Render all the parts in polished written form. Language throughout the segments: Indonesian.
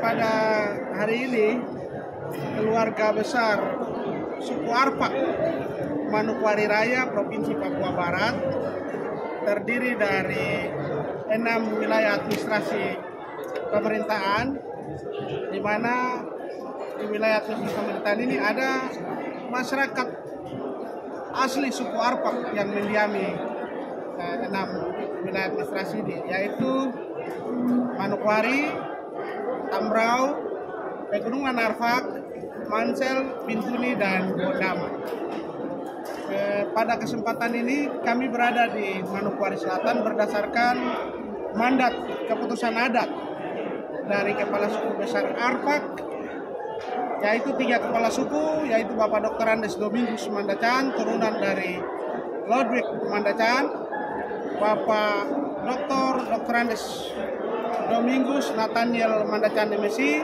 pada hari ini keluarga besar suku Arpak Manokwari Raya Provinsi Papua Barat terdiri dari 6 wilayah administrasi pemerintahan, di mana di wilayah administrasi pemerintahan ini ada masyarakat asli suku Arpak yang mendiami 6 wilayah administrasi ini, yaitu Manokwari, Tambrau, Pegunungan Arfak, Mansel, Bintuni, dan Gondama. Pada kesempatan ini kami berada di Manokwari Selatan berdasarkan mandat keputusan adat dari Kepala Suku Besar Arpak, yaitu 3 kepala suku, yaitu Bapak Dr. Andes Domingus Mandacan, turunan dari Lodwig Mandacan, Bapak Dr. Andes Domingus Nathaniel Mandacan MSI,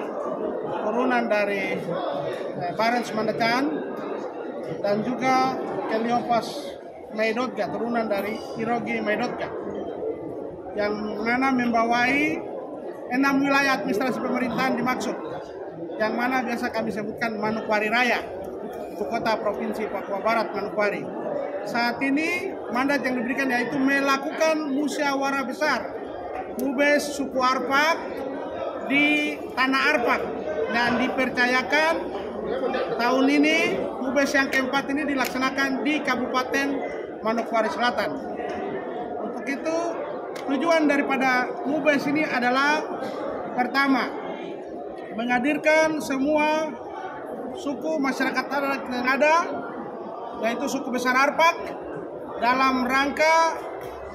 turunan dari Barents Mandacan, dan juga Keliopas Maidotga, turunan dari Irogi Maidotga, yang mana membawai 6 wilayah administrasi pemerintahan dimaksud, yang mana biasa kami sebutkan Manokwari Raya, ibu kota Provinsi Papua Barat Manokwari. Saat ini mandat yang diberikan yaitu melakukan musyawarah besar Mubes suku Arpak di Tanah Arpak, dan dipercayakan tahun ini Mubes yang keempat ini dilaksanakan di Kabupaten Manokwari Selatan. Untuk itu tujuan daripada Mubes ini adalah pertama, menghadirkan semua suku masyarakat adat yang ada, yaitu suku besar Arpak, dalam rangka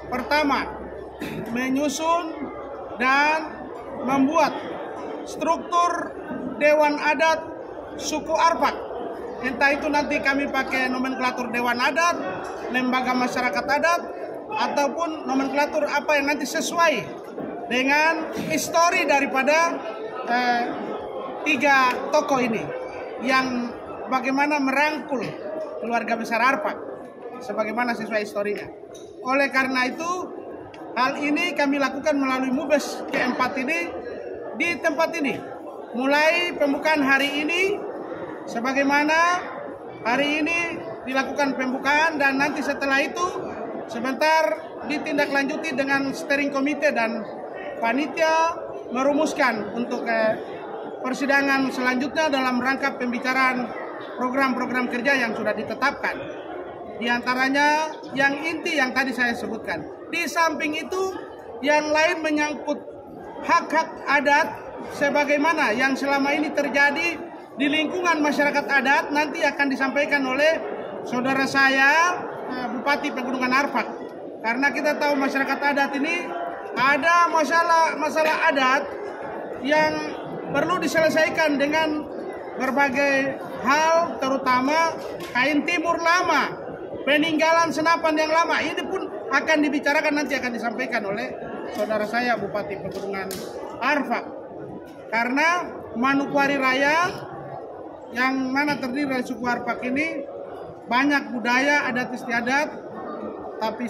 pertama menyusun dan membuat struktur Dewan Adat suku Arpak. Entah itu nanti kami pakai nomenklatur Dewan Adat, lembaga masyarakat adat, ataupun nomenklatur apa yang nanti sesuai dengan histori daripada 3 tokoh ini, yang bagaimana merangkul keluarga besar Arpak sebagaimana sesuai historinya. Oleh karena itu, hal ini kami lakukan melalui Mubes keempat ini di tempat ini. Mulai pembukaan hari ini, sebagaimana hari ini dilakukan pembukaan, dan nanti setelah itu sebentar ditindaklanjuti dengan steering komite dan panitia merumuskan untuk persidangan selanjutnya dalam rangka pembicaraan program-program kerja yang sudah ditetapkan. Di antaranya yang inti yang tadi saya sebutkan. Di samping itu, yang lain menyangkut hak-hak adat sebagaimana yang selama ini terjadi di lingkungan masyarakat adat, nanti akan disampaikan oleh saudara saya Bupati Pegunungan Arfak. Karena kita tahu masyarakat adat ini ada masalah adat yang perlu diselesaikan dengan berbagai hal, terutama kain timur lama, peninggalan senapan yang lama. Ini pun akan dibicarakan, nanti akan disampaikan oleh saudara saya Bupati Pegunungan Arfak. Karena Manokwari Raya yang mana terdiri dari suku Arpak ini banyak budaya adat istiadat, tapi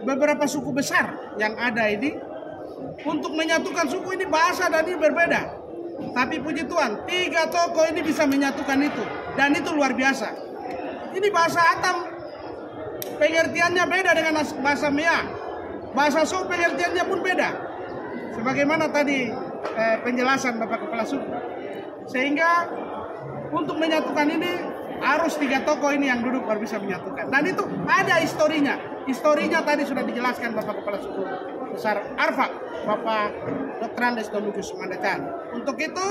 beberapa suku besar yang ada ini untuk menyatukan suku ini bahasa dan ini berbeda. Tapi puji Tuhan, 3 tokoh ini bisa menyatukan itu, dan itu luar biasa. Ini bahasa Atam pengertiannya beda dengan bahasa Mia. Bahasa Song pengertiannya pun beda. Sebagaimana tadi penjelasan Bapak Kepala Suku. Sehingga untuk menyatukan ini harus 3 tokoh ini yang duduk baru bisa menyatukan. Dan itu ada historinya. Historinya tadi sudah dijelaskan Bapak Kepala Suku Besar Arfak, Bapak Dr. Andes Domingus Mandacan. Untuk itu,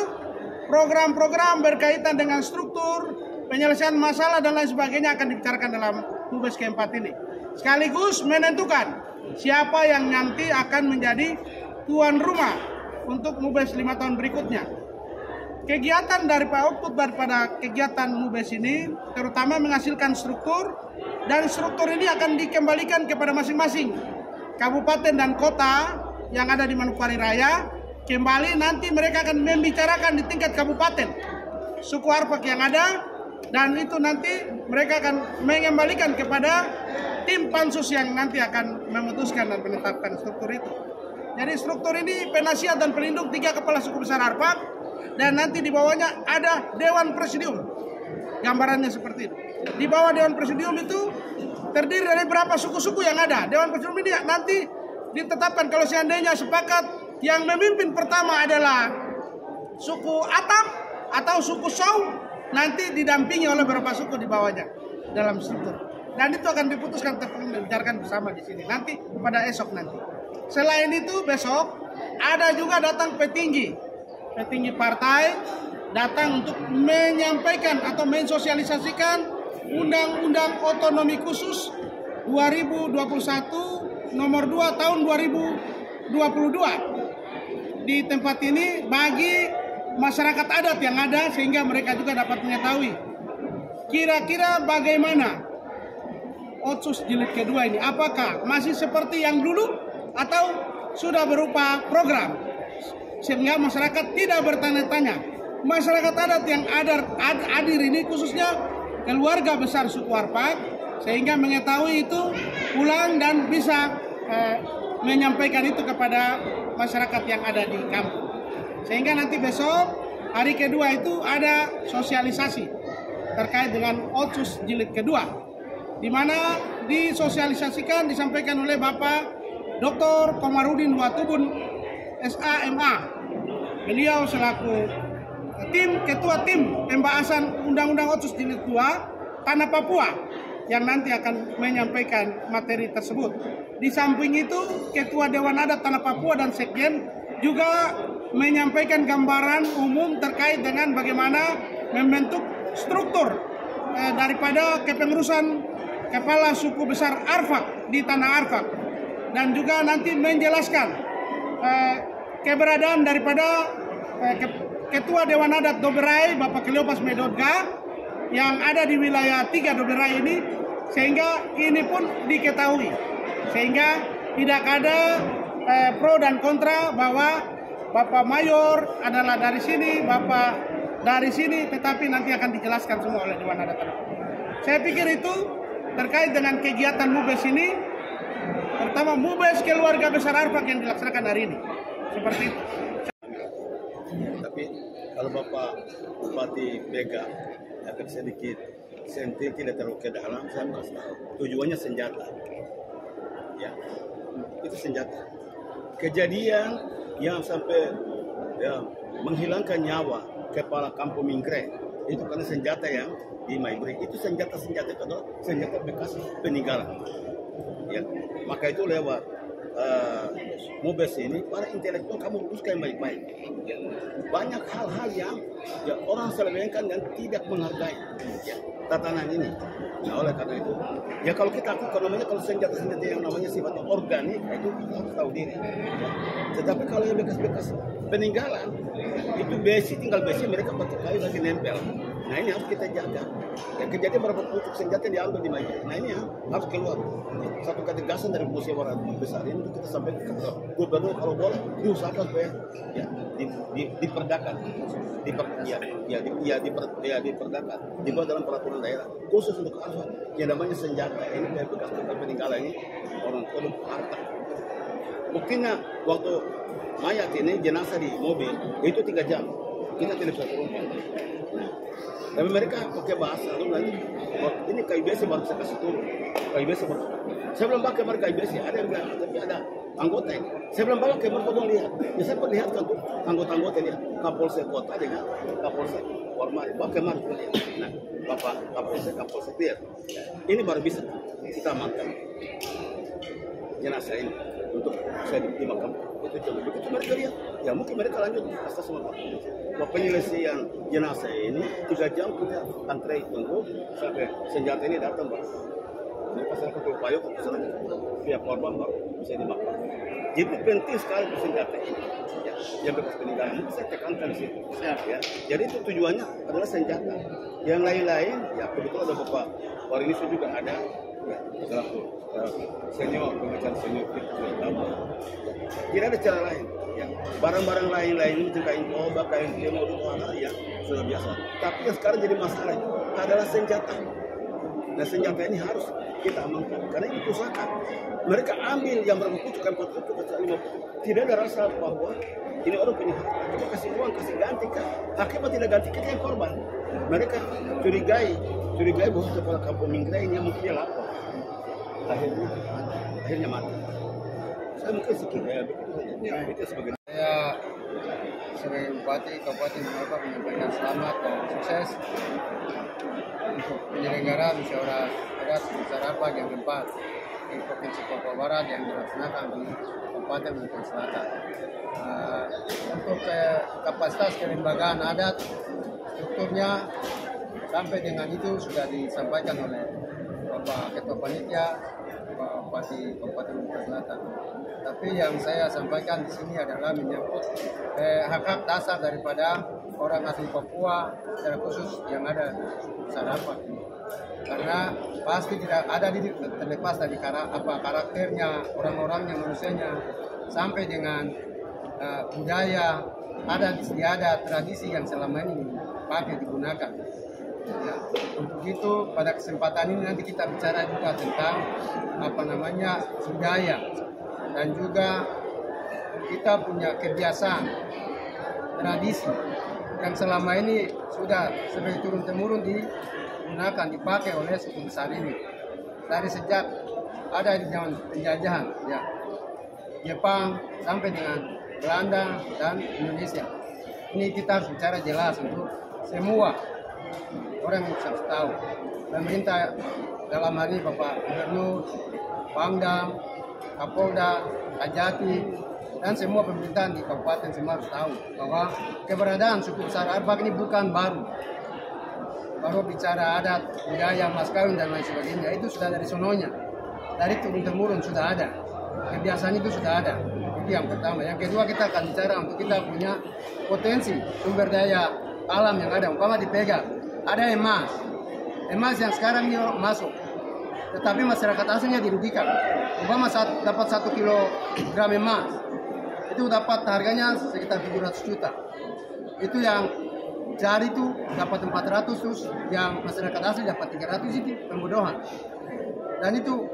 program-program berkaitan dengan struktur, penyelesaian masalah dan lain sebagainya akan dibicarakan dalam Mubes keempat ini. Sekaligus menentukan siapa yang nanti akan menjadi tuan rumah untuk Mubes 5 tahun berikutnya. Kegiatan dari Pak Output daripada kegiatan Mubes ini terutama menghasilkan struktur, dan struktur ini akan dikembalikan kepada masing-masing kabupaten dan kota yang ada di Manokwari Raya. Kembali nanti mereka akan membicarakan di tingkat kabupaten suku Arpak yang ada, dan itu nanti mereka akan mengembalikan kepada tim pansus yang nanti akan memutuskan dan menetapkan struktur itu. Jadi struktur ini penasihat dan pelindung 3 kepala suku besar Arfak, dan nanti di bawahnya ada Dewan Presidium. Gambarannya seperti itu. Di bawah Dewan Presidium itu terdiri dari berapa suku-suku yang ada. Dewan Presidium ini nanti ditetapkan kalau seandainya sepakat yang memimpin pertama adalah suku Atap atau suku Sau, nanti didampingi oleh beberapa suku di bawahnya dalam struktur. Dan itu akan diputuskan, dibicarakan bersama di sini nanti pada esok nanti. Selain itu besok ada juga datang petinggi partai datang untuk menyampaikan atau mensosialisasikan Undang-Undang Otonomi Khusus 2021 nomor 2 tahun 2022 di tempat ini bagi masyarakat adat yang ada, sehingga mereka juga dapat mengetahui kira-kira bagaimana Otsus jilid kedua ini, apakah masih seperti yang dulu atau sudah berupa program, sehingga masyarakat tidak bertanya-tanya. Masyarakat adat yang hadir ini khususnya keluarga besar suku Arfak, sehingga mengetahui itu pulang dan bisa menyampaikan itu kepada masyarakat yang ada di kampung. Sehingga nanti besok hari kedua itu ada sosialisasi terkait dengan Otsus jilid kedua, di mana disosialisasikan, disampaikan oleh Bapak Dr. Komarudin Watubun SAMA. Beliau selaku ketua tim pembahasan Undang-Undang Otsus jilid 2 Tanah Papua yang nanti akan menyampaikan materi tersebut. Di samping itu Ketua Dewan Adat Tanah Papua dan Sekjen juga menyampaikan gambaran umum terkait dengan bagaimana membentuk struktur daripada kepengurusan kepala suku besar Arfak di tanah Arfak, dan juga nanti menjelaskan keberadaan daripada Ketua Dewan Adat Doberai Bapak Cleopas Medodga yang ada di wilayah 3 Doberai ini, sehingga ini pun diketahui, sehingga tidak ada pro dan kontra bahwa Bapak Mayor adalah dari sini, Bapak dari sini, tetapi nanti akan dijelaskan semua oleh Dewan Adat. Saya pikir itu terkait dengan kegiatan MUBES ini, pertama MUBES keluarga besar Arfak yang dilaksanakan hari ini. Seperti itu. Tapi kalau Bapak Bupati Bega agak sedikit sensitif, tidak terlalu ke dalam, saya kasih tahu. Tujuannya senjata. Ya, itu senjata. Kejadian yang sampai menghilangkan nyawa kepala kampung Mingkre itu karena senjata yang di Maibri, itu senjata itu adalah senjata bekas peninggalan. Ya, maka itu lewat MUBES ini para intelektual kamu luruskan baik-baik. Ya, banyak hal-hal yang orang selewengkan dan tidak menghargai tatanan ini. Nah, oleh karena itu, ya kalau kita akui namanya kalau senjata-senjata yang namanya sifatnya organik, itu kita harus tahu diri. Ya. Tetapi kalau yang bekas-bekas peninggalan, itu besi, tinggal besi mereka pakai kayu lagi nempel. Nah ini harus kita jaga. Ya, kejadian berapa pucuk senjata diambil di Maibri. Nah ini harus keluar. Ya, satu ketegasan dari musyawarah besar ini untuk kita sampaikan ke gubernur, kalau boleh diusahakan supaya ya diperdakan, diperdakan, dibuat dalam peraturan daerah khusus untuk Arfak yang namanya senjata ini kayak bekas peninggalan ini orang tua harta. Buktinya waktu mayat ini jenazah di mobil itu 3 jam kita tidak bisa turunkan. Nah, tapi mereka pakai bahasa lalu nanti ini kayu besi baru saya kasih turun, kayu besi baru. Saya belum pakai mereka kayu besi, ada yang bilang tapi ada anggota ini. Saya belum pakai mereka dong lihat. Ya, saya perlihatkan tuh anggota-anggota dia Kapolsek Kota dengan Kapolsek Warmari, pakai mereka lihat. Nah, Bapak Kapolsek dia, ini baru bisa kita amankan jenazah ini untuk saya dimakamkan. Itu coba begitu mereka lihat, ya mungkin mereka lanjut asal semua. Penyelesaian jenazah ini 3 jam kita antre tunggu sampai senjata ini datang Pak. Mereka serahkan ke upaya ke sana pihak korban baru bisa dimakamkan. Jadi penting sekali senjata ini. Ya, yang bekas peninggalan itu saya tekankan sih. Ya, jadi itu tujuannya adalah senjata. Yang lain-lain, ya kebetulan ada Bapak Warinisa juga ada. Ya, senior pengacara senior kita sudah tahu. Tidak ada cara lain. Ya, barang-barang lain-lain ini kain obat, kain kemo itu ya sudah biasa. Tapi yang sekarang jadi masalah adalah senjata. Nah senjata ini harus kita amankan karena ini pusaka. Mereka ambil yang berapa pucuk, 4 pucuk, 5 pucuk. Tidak ada rasa bahwa ini orang punya hak. Coba kasih uang, kasih ganti kan. Akibat tidak ganti kita yang korban. Mereka curigai bahwa kepala kampung Minggra ini mungkin dia lapor. Akhirnya mati. Saya mungkin sekiranya itu sebagai Saya sebagai Bupati Kabupaten Manokwari menyampaikan selamat dan sukses untuk penyelenggaraan musyawarah adat sebesar apa yang keempat di Provinsi Papua Barat yang dilaksanakan di Kabupaten Manokwari Selatan. Untuk kapasitas kelembagaan adat, strukturnya sampai dengan itu sudah disampaikan oleh Bapak Ketua Panitia Pak Bupati Kabupaten Manokwari Selatan. Tapi yang saya sampaikan di sini adalah menyangkut hak-hak dasar daripada orang asli Papua, secara khusus yang ada di Sarapa. Karena pasti tidak ada terlepas dari karakternya, orang-orangnya, manusianya, sampai dengan budaya, adat istiadat, tradisi yang selama ini dipakai digunakan. Ya, untuk itu pada kesempatan ini nanti kita bicara juga tentang budaya. Dan juga kita punya kebiasaan, tradisi yang selama ini sudah sebagai turun-temurun digunakan, dipakai oleh suku besar ini. Dari sejak ada di zaman penjajahan, ya, Jepang sampai dengan Belanda dan Indonesia. Ini kita harus bicara jelas untuk semua orang yang bisa tahu. Pemerintah dalam hal ini Bapak Gubernur, Pangdam, Kapolda, Kajati, dan semua pemerintahan di kabupaten semua harus tahu bahwa keberadaan suku besar Arbak ini bukan baru. Baru bicara adat, budaya, mas kawin dan lain sebagainya, itu sudah dari sononya. Dari turun-temurun sudah ada. Kebiasaan itu sudah ada. Itu yang pertama. Yang kedua kita akan bicara untuk kita punya potensi sumber daya alam yang ada. Umpama dipegang, ada emas. Emas yang sekarang ini masuk. Tetapi masyarakat aslinya dirugikan. Umpama dapat 1 kilogram emas, itu dapat harganya sekitar 700 juta. Itu yang jari itu dapat 400, terus yang masyarakat asli dapat 300, itu pembodohan. Dan itu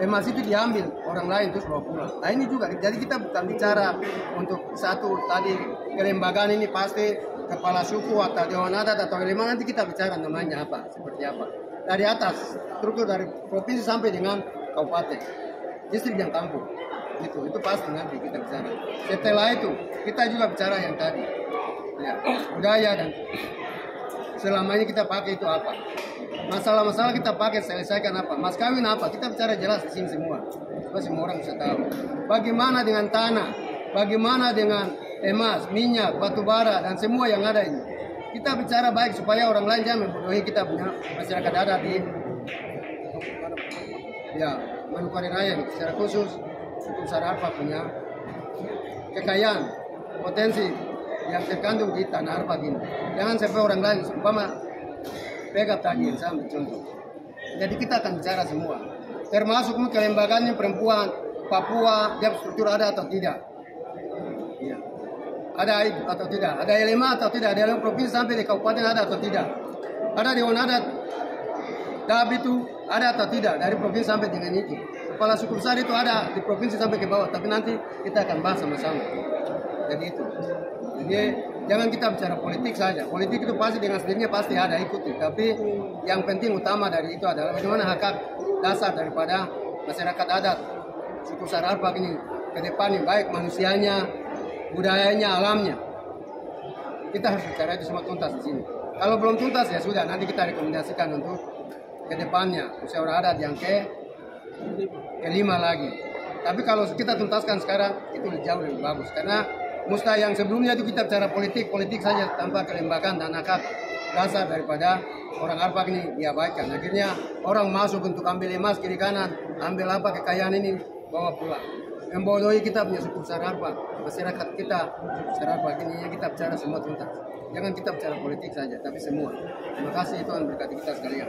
emas itu diambil orang lain terus bawa pulang. Nah ini juga, jadi kita bukan bicara untuk satu tadi kelembagaan ini pasti kepala suku atau dewan adat atau elemen, nanti kita bicara namanya apa, seperti apa. Dari atas, struktur dari provinsi sampai dengan kabupaten, distrik yang kampung, itu pasti nanti kita bicara. Setelah itu kita juga bicara yang tadi, ya, budaya dan selama ini kita pakai itu apa, masalah-masalah kita pakai selesaikan apa, mas kawin apa, kita bicara jelas di sini semua, supaya semua orang bisa tahu. Bagaimana dengan tanah, bagaimana dengan emas, minyak, batu bara dan semua yang ada ini. Kita bicara baik supaya orang lain jangan membodohi kita punya masyarakat adat di Manokwari Raya ini. Secara khusus suku Sarapa punya kekayaan, potensi yang terkandung di tanah Arbak ini. Jangan sampai orang lain umpama pegang tadi yang sama contoh. Jadi kita akan bicara semua, termasuk kelembagaan perempuan Papua, dia struktur ada atau tidak. Ya. Ada atau tidak, ada elemen atau tidak, ada elemen provinsi sampai di kabupaten ada atau tidak, ada dewan adat DAB itu ada atau tidak, dari provinsi sampai dengan itu. Kepala suku besar itu ada di provinsi sampai ke bawah, tapi nanti kita akan bahas sama-sama. Jadi itu. Jadi jangan kita bicara politik saja. Politik itu pasti dengan sendirinya pasti ada ikuti, tapi yang penting utama dari itu adalah bagaimana hak dasar daripada masyarakat adat suku besar Arbak ini ke depan ini, baik manusianya, budayanya, alamnya. Kita harus bicara itu semua tuntas di sini. Kalau belum tuntas ya sudah, nanti kita rekomendasikan untuk ke depannya musyawarah adat yang kelima lagi. Tapi kalau kita tuntaskan sekarang itu jauh lebih bagus, karena mustahil yang sebelumnya itu kita bicara politik saja tanpa kelembagaan dan akad dasar daripada orang Arbak ini diabaikan. Akhirnya orang masuk untuk ambil emas kiri kanan, ambil apa kekayaan ini bawa pulang. Membodohi kita punya suku besar Arbak, masyarakat kita suku besar Arbak ini, yang kita bicara semua tuntas. Jangan kita bicara politik saja, tapi semua. Terima kasih, Tuhan berkati kita sekalian.